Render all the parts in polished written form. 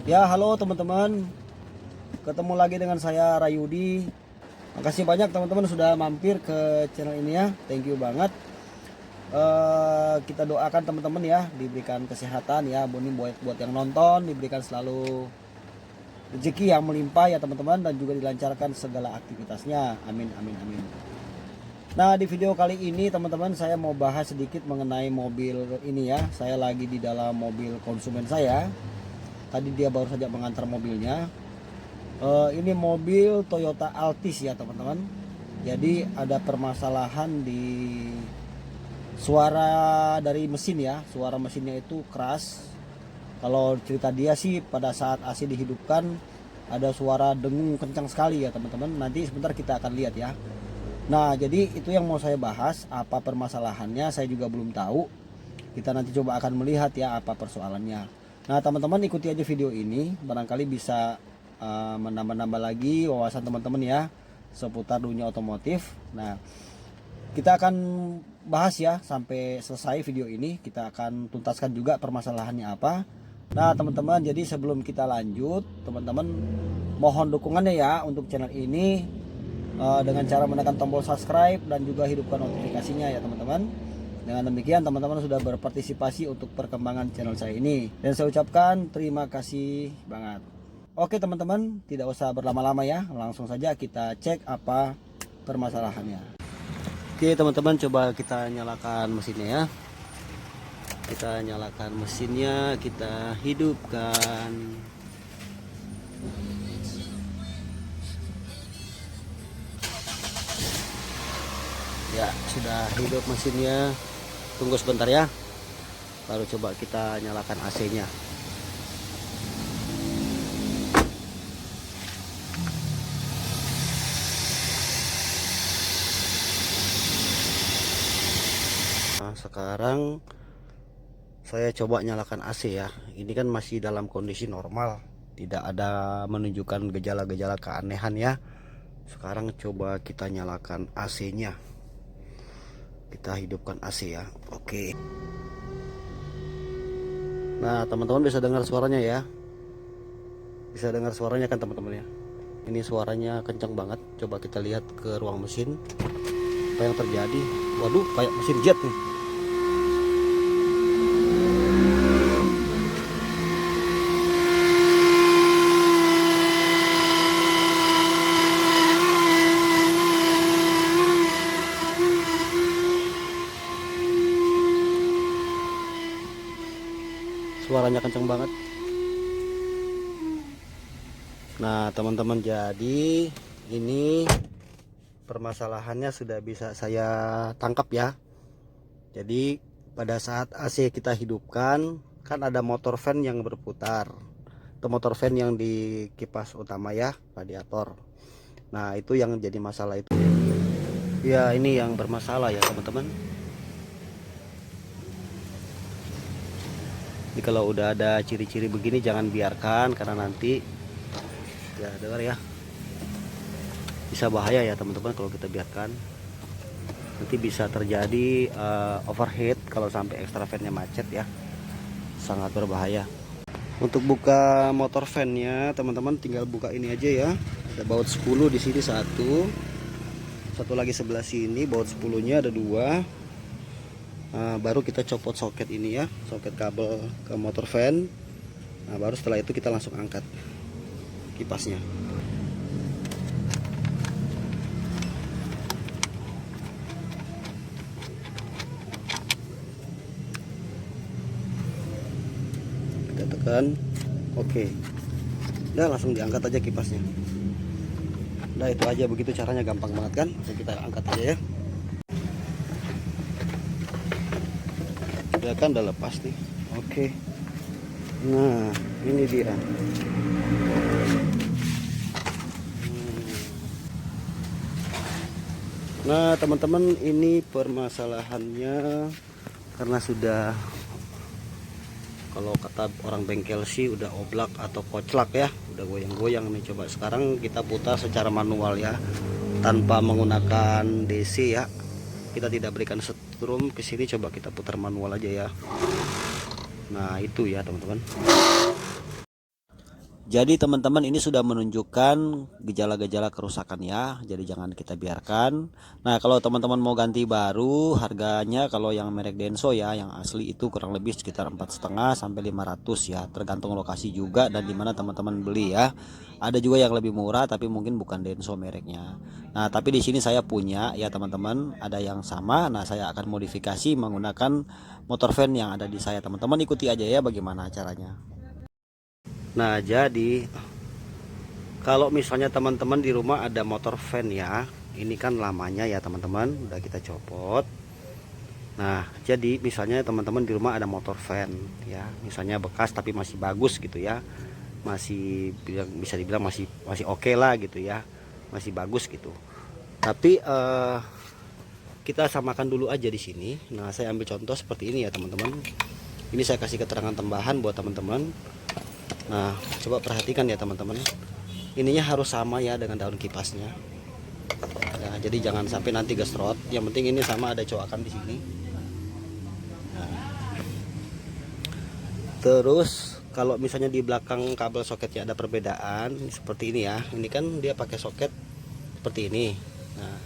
Ya, halo teman-teman. Ketemu lagi dengan saya Rayudi. Makasih banyak teman-teman sudah mampir ke channel ini ya. Thank you banget. Kita doakan teman-teman ya diberikan kesehatan ya. Ini buat yang nonton diberikan selalu rezeki yang melimpah ya teman-teman, dan juga dilancarkan segala aktivitasnya. Amin amin amin. Nah, di video kali ini teman-teman saya mau bahas sedikit mengenai mobil ini ya. Saya lagi di dalam mobil konsumen saya. Tadi dia baru saja mengantar mobilnya. Ini mobil Toyota Altis ya teman-teman. Jadi ada permasalahan di suara dari mesin ya. Suara mesinnya itu keras. Kalau cerita dia sih pada saat AC dihidupkan ada suara dengung kencang sekali ya teman-teman. Nanti sebentar kita akan lihat ya. Nah, jadi itu yang mau saya bahas. Apa permasalahannya saya juga belum tahu. Kita nanti coba akan melihat ya apa persoalannya. Nah, teman-teman ikuti aja video ini. Barangkali bisa menambah-nambah lagi wawasan teman-teman ya seputar dunia otomotif. Nah, kita akan bahas ya sampai selesai video ini. Kita akan tuntaskan juga permasalahannya apa. Nah, teman-teman, jadi sebelum kita lanjut, teman-teman mohon dukungannya ya untuk channel ini dengan cara menekan tombol subscribe dan juga hidupkan notifikasinya ya teman-teman. Dengan demikian teman-teman sudah berpartisipasi untuk perkembangan channel saya ini, dan saya ucapkan terima kasih banget. Oke teman-teman, tidak usah berlama-lama ya, langsung saja kita cek apa permasalahannya. Oke teman-teman, coba kita nyalakan mesinnya ya. Kita nyalakan mesinnya, kita hidupkan. Ya, sudah hidup mesinnya. Tunggu sebentar ya, baru coba kita nyalakan AC-nya. Nah, sekarang saya coba nyalakan AC ya. Ini kan masih dalam kondisi normal, tidak ada menunjukkan gejala-gejala keanehan ya. Sekarang coba kita nyalakan AC-nya. Kita hidupkan AC ya. Oke. Nah, teman-teman bisa dengar suaranya ya. Bisa dengar suaranya kan teman-teman ya. Ini suaranya kencang banget. Coba kita lihat ke ruang mesin. Apa yang terjadi? Waduh, kayak mesin jet nih. Suaranya kencang banget. Nah teman-teman, jadi ini permasalahannya sudah bisa saya tangkap ya. Jadi pada saat AC kita hidupkan, kan ada motor fan yang berputar. Itu motor fan yang di kipas utama ya, radiator. Nah itu yang jadi masalah itu ya, ini yang bermasalah ya teman-teman. Jadi kalau udah ada ciri-ciri begini jangan biarkan, karena nanti ya dengar ya, bisa bahaya ya teman-teman kalau kita biarkan. Nanti bisa terjadi overheat kalau sampai extra fan-nya macet ya, sangat berbahaya. Untuk buka motor fan-nya teman-teman tinggal buka ini aja ya. Ada baut 10 di sini, satu lagi sebelah sini baut 10-nya ada dua. Baru kita copot soket ini ya, soket kabel ke motor fan. Nah, baru setelah itu kita langsung angkat kipasnya. Kita tekan, oke. Udah langsung diangkat aja kipasnya. Nah itu aja, begitu caranya, gampang banget kan. Langsung kita angkat aja ya. Ya kan udah lepas nih. Oke. Nah ini dia. Nah teman-teman, ini permasalahannya karena sudah, kalau kata orang bengkel sih udah oblak atau koclak ya, udah goyang-goyang nih. Coba sekarang kita putar secara manual ya, tanpa menggunakan DC ya. Kita tidak berikan setrum ke sini, coba kita putar manual aja ya. Nah itu ya teman-teman. Jadi teman-teman ini sudah menunjukkan gejala-gejala kerusakan ya. Jadi jangan kita biarkan. Nah kalau teman-teman mau ganti baru, harganya kalau yang merek Denso ya, yang asli itu kurang lebih sekitar 4,5 sampai 500 ya. Tergantung lokasi juga dan dimana teman-teman beli ya. Ada juga yang lebih murah tapi mungkin bukan Denso mereknya. Nah tapi di sini saya punya ya teman-teman, ada yang sama. Nah saya akan modifikasi menggunakan motor van yang ada di saya. Teman-teman ikuti aja ya bagaimana caranya. Nah jadi kalau misalnya teman-teman di rumah ada motor van ya, ini kan lamanya ya teman-teman, udah kita copot. Nah jadi misalnya teman-teman di rumah ada motor van ya, misalnya bekas tapi masih bagus gitu ya, masih bisa dibilang masih oke lah gitu ya, masih bagus gitu. Tapi kita samakan dulu aja di sini. Nah saya ambil contoh seperti ini ya teman-teman. Ini saya kasih keterangan tambahan buat teman-teman. Nah coba perhatikan ya teman-teman, ininya harus sama ya dengan daun kipasnya ya, jadi jangan sampai nanti gesrot. Yang penting ini sama, ada coakan di sini. Nah, terus kalau misalnya di belakang kabel soketnya ada perbedaan seperti ini ya, ini kan dia pakai soket seperti ini. Nah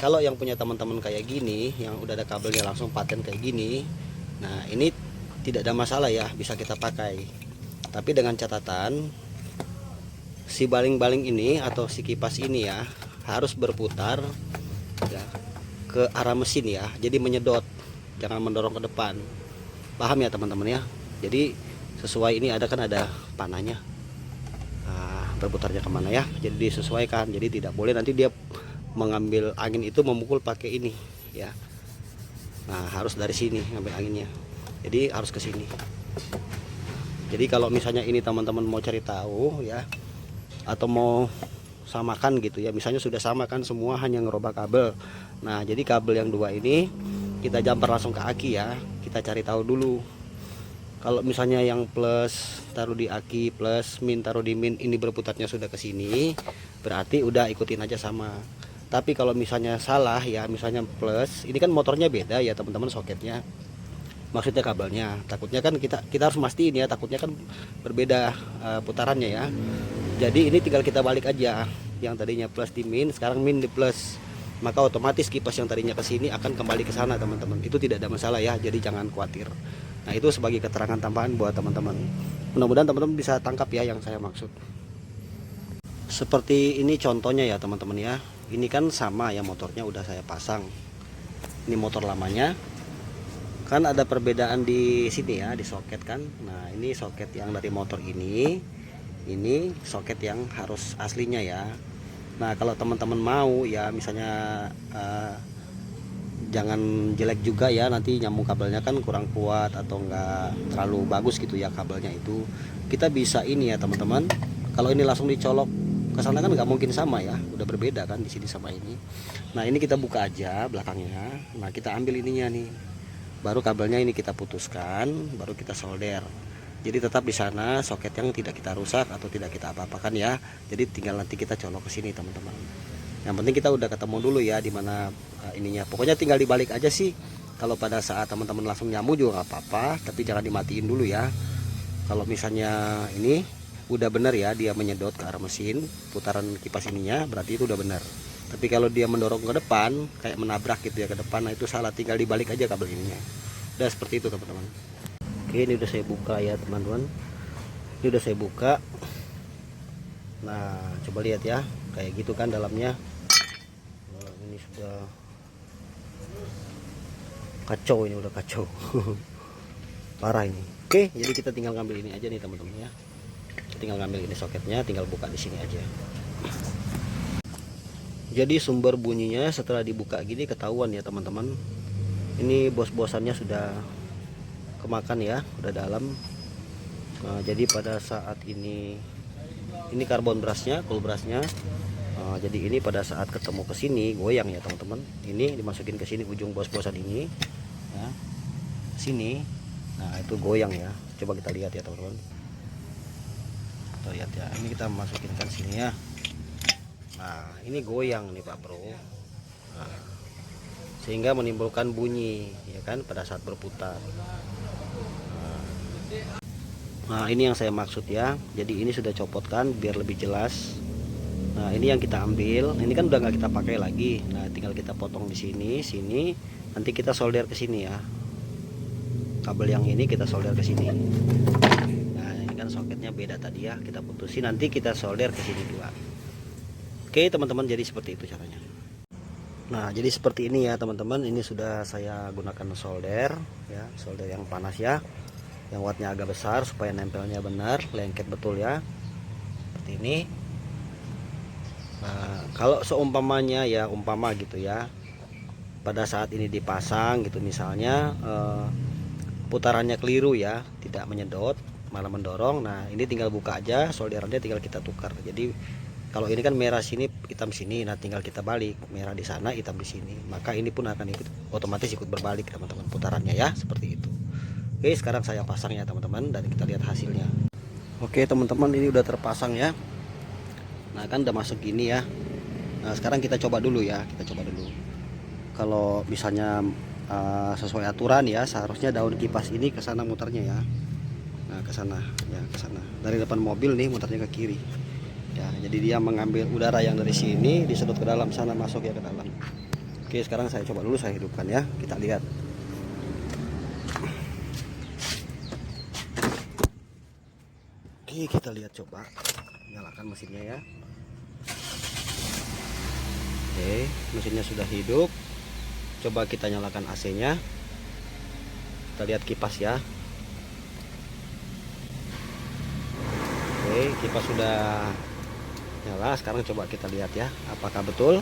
kalau yang punya teman-teman kayak gini, yang udah ada kabelnya langsung paten kayak gini, nah ini tidak ada masalah ya, bisa kita pakai. Tapi dengan catatan si baling-baling ini atau si kipas ini ya harus berputar ya, ke arah mesin ya, jadi menyedot, jangan mendorong ke depan. Paham ya teman-teman ya? Jadi sesuai ini ada kan ada panahnya, nah, berputarnya kemana ya, jadi disesuaikan. Jadi tidak boleh nanti dia mengambil angin itu memukul pakai ini ya. Nah harus dari sini ngambil anginnya, jadi harus ke sini. Jadi kalau misalnya ini teman-teman mau cari tahu ya, atau mau samakan gitu ya, misalnya sudah sama kan semua, hanya ngerubah kabel. Nah jadi kabel yang dua ini kita jumper langsung ke aki ya, kita cari tahu dulu. Kalau misalnya yang plus taruh di aki, plus min taruh di min, ini berputarnya sudah ke sini, berarti udah ikutin aja sama. Tapi kalau misalnya salah ya, misalnya plus, ini kan motornya beda ya teman-teman, soketnya, maksudnya kabelnya, takutnya kan kita harus mastiin ya, takutnya kan berbeda putarannya ya. Jadi ini tinggal kita balik aja, yang tadinya plus di min sekarang min di plus, maka otomatis kipas yang tadinya ke sini akan kembali ke sana teman-teman. Itu tidak ada masalah ya, jadi jangan khawatir. Nah itu sebagai keterangan tambahan buat teman-teman, mudah-mudahan teman-teman bisa tangkap ya yang saya maksud. Seperti ini contohnya ya teman-teman ya, ini kan sama ya, motornya udah saya pasang, ini motor lamanya. Kan ada perbedaan di sini ya, di soket kan. Nah ini soket yang dari motor ini soket yang harus aslinya ya. Nah kalau teman-teman mau ya, misalnya jangan jelek juga ya, nanti nyambung kabelnya kan kurang kuat atau enggak terlalu bagus gitu ya kabelnya itu, kita bisa ini ya teman-teman, kalau ini langsung dicolok ke sana kan nggak mungkin sama ya, udah berbeda kan di sini sama ini. Nah ini kita buka aja belakangnya, nah kita ambil ininya nih, baru kabelnya ini kita putuskan, baru kita solder. Jadi tetap di sana soket yang tidak kita rusak atau tidak kita apa-apakan ya. Jadi tinggal nanti kita colok ke sini teman-teman. Yang penting kita udah ketemu dulu ya di mana ininya. Pokoknya tinggal dibalik aja sih. Kalau pada saat teman-teman langsung nyambung juga nggak apa-apa, tapi jangan dimatiin dulu ya. Kalau misalnya ini udah benar ya, dia menyedot ke arah mesin, putaran kipas ininya, berarti itu udah benar. Tapi kalau dia mendorong ke depan, kayak menabrak gitu ya ke depan, nah itu salah, tinggal dibalik aja kabel ininya. Udah seperti itu teman-teman. Oke, ini udah saya buka ya teman-teman. Ini udah saya buka. Nah, coba lihat ya, kayak gitu kan dalamnya. Nah, ini sudah kacau, ini udah kacau. Parah ini. Oke, jadi kita tinggal ngambil ini aja nih teman-teman ya. Tinggal ngambil ini soketnya, tinggal buka di sini aja. Jadi sumber bunyinya setelah dibuka gini ketahuan ya teman-teman. Ini bos-bosannya sudah kemakan ya, udah dalam. Nah, jadi pada saat ini karbon brasnya, cool brasnya. Jadi ini pada saat ketemu ke sini goyang ya teman-teman. Ini dimasukin ke sini ujung bos-bosan ini ya. Sini. Nah, itu goyang ya. Coba kita lihat ya teman-teman. Kita lihat ya. Ini kita masukin ke sini ya. Nah ini goyang nih Pak Bro, nah, sehingga menimbulkan bunyi ya kan pada saat berputar. Nah ini yang saya maksud ya, jadi ini sudah copot kan biar lebih jelas. Nah ini yang kita ambil, ini kan udah nggak kita pakai lagi. Nah tinggal kita potong di sini, sini, nanti kita solder ke sini ya. Kabel yang ini kita solder ke sini. Nah ini kan soketnya beda tadi ya, kita putusin, nanti kita solder ke sini juga. Oke teman-teman, jadi seperti itu caranya. Nah jadi seperti ini ya teman-teman, ini sudah saya gunakan solder ya, solder yang panas ya, yang wattnya agak besar supaya nempelnya benar, lengket betul ya, seperti ini. Nah, kalau seumpamanya ya, umpama gitu ya, pada saat ini dipasang gitu misalnya putarannya keliru ya, tidak menyedot malah mendorong. Nah ini tinggal buka aja solderannya, tinggal kita tukar. Jadi kalau ini kan merah sini hitam sini, nah tinggal kita balik, merah di sana hitam di sini, maka ini pun akan ikut otomatis ikut berbalik teman-teman putarannya ya, seperti itu. Oke sekarang saya pasang ya teman-teman, dan kita lihat hasilnya. Oke teman-teman, ini udah terpasang ya. Nah kan udah masuk gini ya. Nah sekarang kita coba dulu ya, kita coba dulu. Kalau misalnya sesuai aturan ya, seharusnya daun kipas ini ke sana muternya ya. Nah ke sana ya, ke sana. Dari depan mobil nih muternya ke kiri. Ya, jadi dia mengambil udara yang dari sini disedot ke dalam sana, masuk ya ke dalam. Oke, sekarang saya coba dulu, saya hidupkan ya. Kita lihat. Oke, kita lihat coba. Nyalakan mesinnya ya. Oke, mesinnya sudah hidup. Coba kita nyalakan AC-nya. Kita lihat kipas ya. Oke, kipas sudah nyala. Sekarang coba kita lihat ya, apakah betul.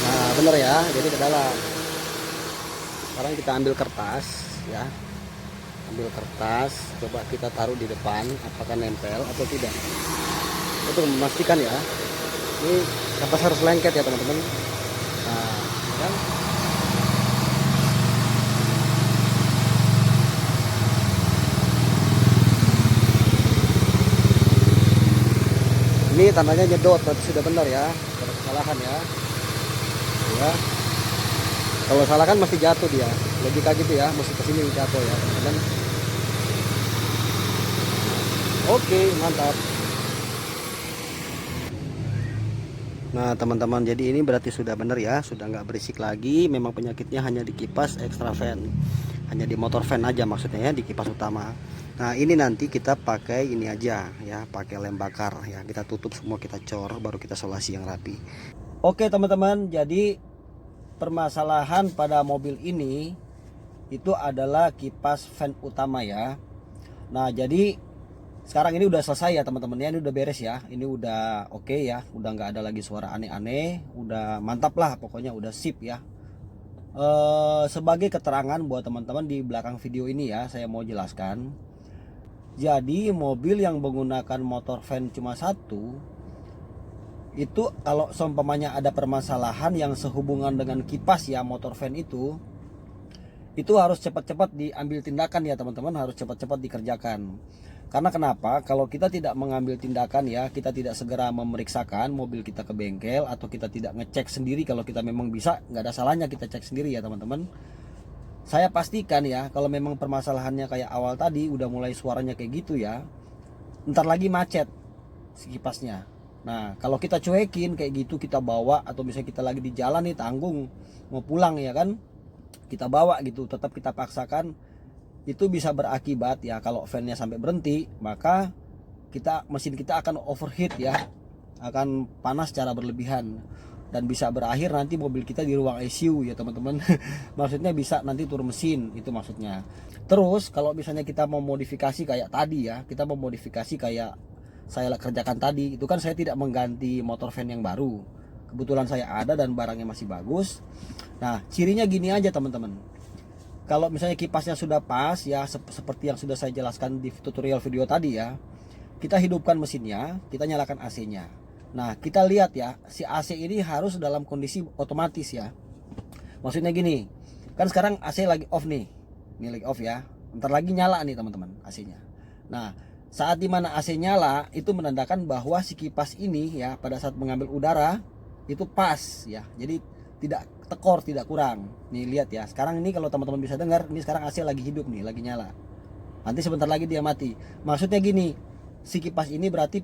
Nah, bener ya, jadi ke dalam. Sekarang kita ambil kertas ya. Ambil kertas, coba kita taruh di depan, apakah nempel atau tidak. Untuk memastikan ya. Ini kertas harus lengket ya, teman-teman. Nah, kan? Ini tandanya nyedot, berarti sudah benar ya, ada kesalahan ya. Ya. Kalau salah kan masih jatuh dia, logika gitu ya, mesti kesini jatuh ya teman-teman. Oke, mantap. Nah teman-teman, jadi ini berarti sudah benar ya, sudah nggak berisik lagi. Memang penyakitnya hanya di kipas extra fan, hanya di motor fan aja maksudnya ya, di kipas utama. Nah ini nanti kita pakai ini aja ya, pakai lem bakar ya, kita tutup semua, kita cor, baru kita solasi yang rapi. Oke teman-teman, jadi permasalahan pada mobil ini itu adalah kipas fan utama ya. Nah jadi sekarang ini udah selesai ya teman-teman ya, ini udah beres ya, ini udah oke ya, udah nggak ada lagi suara aneh-aneh, udah mantap lah pokoknya, udah sip ya. Sebagai keterangan buat teman-teman di belakang video ini ya, saya mau jelaskan. Jadi mobil yang menggunakan motor fan cuma satu, itu kalau seumpamanya ada permasalahan yang sehubungan dengan kipas ya, motor fan itu harus cepat-cepat diambil tindakan ya teman-teman, harus cepat-cepat dikerjakan. Karena kenapa? Kalau kita tidak mengambil tindakan ya, kita tidak segera memeriksakan mobil kita ke bengkel, atau kita tidak ngecek sendiri, kalau kita memang bisa, nggak ada salahnya kita cek sendiri ya teman-teman. Saya pastikan ya, kalau memang permasalahannya kayak awal tadi, udah mulai suaranya kayak gitu ya, ntar lagi macet si kipasnya. Nah kalau kita cuekin kayak gitu, kita bawa, atau misalnya kita lagi di jalan nih, tanggung mau pulang ya kan, kita bawa gitu, tetap kita paksakan, itu bisa berakibat ya, kalau fannya sampai berhenti, maka mesin kita akan overheat ya, akan panas secara berlebihan, dan bisa berakhir nanti mobil kita di ruang ICU ya teman-teman. Maksudnya bisa nanti turun mesin, itu maksudnya. Terus kalau misalnya kita mau modifikasi kayak tadi ya, kita mau modifikasi kayak saya kerjakan tadi, itu kan saya tidak mengganti motor fan yang baru, kebetulan saya ada dan barangnya masih bagus. Nah cirinya gini aja teman-teman, kalau misalnya kipasnya sudah pas ya, seperti yang sudah saya jelaskan di tutorial video tadi ya, kita hidupkan mesinnya, kita nyalakan AC-nya. Nah kita lihat ya, si AC ini harus dalam kondisi otomatis ya. Maksudnya gini, kan sekarang AC lagi off nih, ini lagi off ya, ntar lagi nyala nih teman-teman AC-nya. Nah saat dimana AC nyala, itu menandakan bahwa si kipas ini ya, pada saat mengambil udara itu pas ya, jadi tidak tekor, tidak kurang. Nih lihat ya, sekarang ini kalau teman-teman bisa dengar, ini sekarang AC lagi hidup nih, lagi nyala. Nanti sebentar lagi dia mati. Maksudnya gini, si kipas ini berarti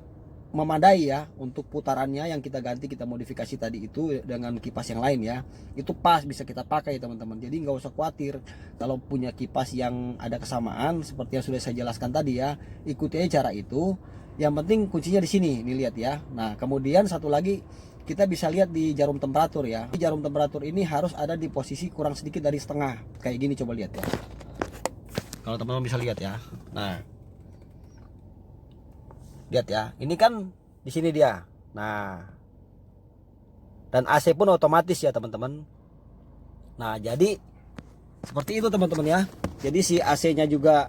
memadai ya untuk putarannya, yang kita ganti, kita modifikasi tadi itu dengan kipas yang lain ya. Itu pas bisa kita pakai teman-teman. Jadi nggak usah khawatir kalau punya kipas yang ada kesamaan seperti yang sudah saya jelaskan tadi ya. Ikuti aja cara itu. Yang penting kuncinya di sini, nih lihat ya. Nah, kemudian satu lagi kita bisa lihat di jarum temperatur ya. Di jarum temperatur ini harus ada di posisi kurang sedikit dari setengah. Kayak gini, coba lihat ya. Kalau teman-teman bisa lihat ya. Nah, lihat ya. Ini kan di sini dia. Nah, dan AC pun otomatis ya teman-teman. Nah, jadi seperti itu teman-teman ya. Jadi si AC-nya juga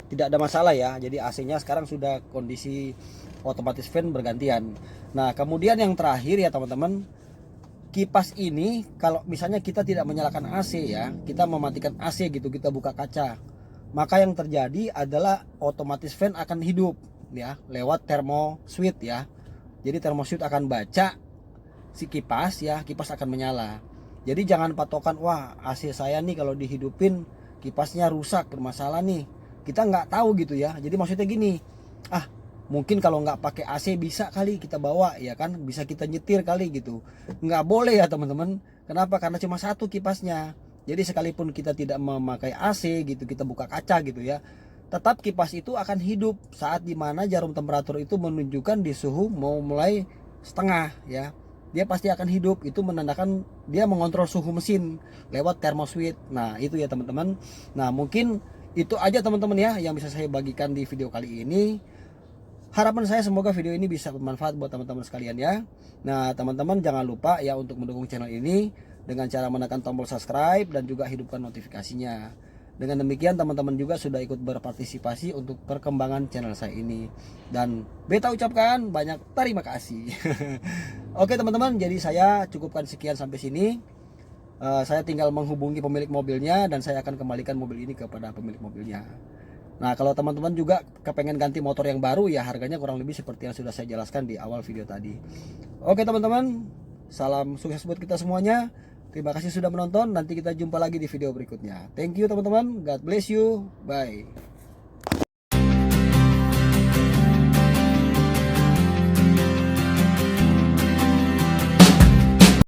tidak ada masalah ya. Jadi AC-nya sekarang sudah kondisi otomatis fan bergantian. Nah, kemudian yang terakhir ya teman-teman, kipas ini kalau misalnya kita tidak menyalakan AC ya, kita mematikan AC gitu, kita buka kaca, maka yang terjadi adalah otomatis fan akan hidup ya lewat thermo switch ya. Jadi thermo switch akan baca si kipas ya, kipas akan menyala. Jadi jangan patokan, wah AC saya nih kalau dihidupin kipasnya rusak, bermasalah nih. Kita nggak tahu gitu ya. Jadi maksudnya gini, mungkin kalau nggak pakai AC bisa kali kita bawa ya kan, bisa kita nyetir kali gitu. Nggak boleh ya teman-teman. Kenapa? Karena cuma satu kipasnya. Jadi sekalipun kita tidak memakai AC gitu, kita buka kaca gitu ya, tetap kipas itu akan hidup saat dimana jarum temperatur itu menunjukkan di suhu mau mulai setengah ya. Dia pasti akan hidup, itu menandakan dia mengontrol suhu mesin lewat thermo switch. Nah itu ya teman-teman. Nah mungkin itu aja teman-teman ya yang bisa saya bagikan di video kali ini. Harapan saya semoga video ini bisa bermanfaat buat teman-teman sekalian ya. Nah teman-teman jangan lupa ya untuk mendukung channel ini dengan cara menekan tombol subscribe dan juga hidupkan notifikasinya. Dengan demikian teman-teman juga sudah ikut berpartisipasi untuk perkembangan channel saya ini. Dan beta ucapkan banyak terima kasih. Oke teman-teman, jadi saya cukupkan sekian sampai sini. Saya tinggal menghubungi pemilik mobilnya dan saya akan kembalikan mobil ini kepada pemilik mobilnya. Nah kalau teman-teman juga kepengen ganti motor yang baru ya, harganya kurang lebih seperti yang sudah saya jelaskan di awal video tadi. Oke teman-teman, salam sukses buat kita semuanya. Terima kasih sudah menonton. Nanti kita jumpa lagi di video berikutnya. Thank you teman-teman. God bless you. Bye.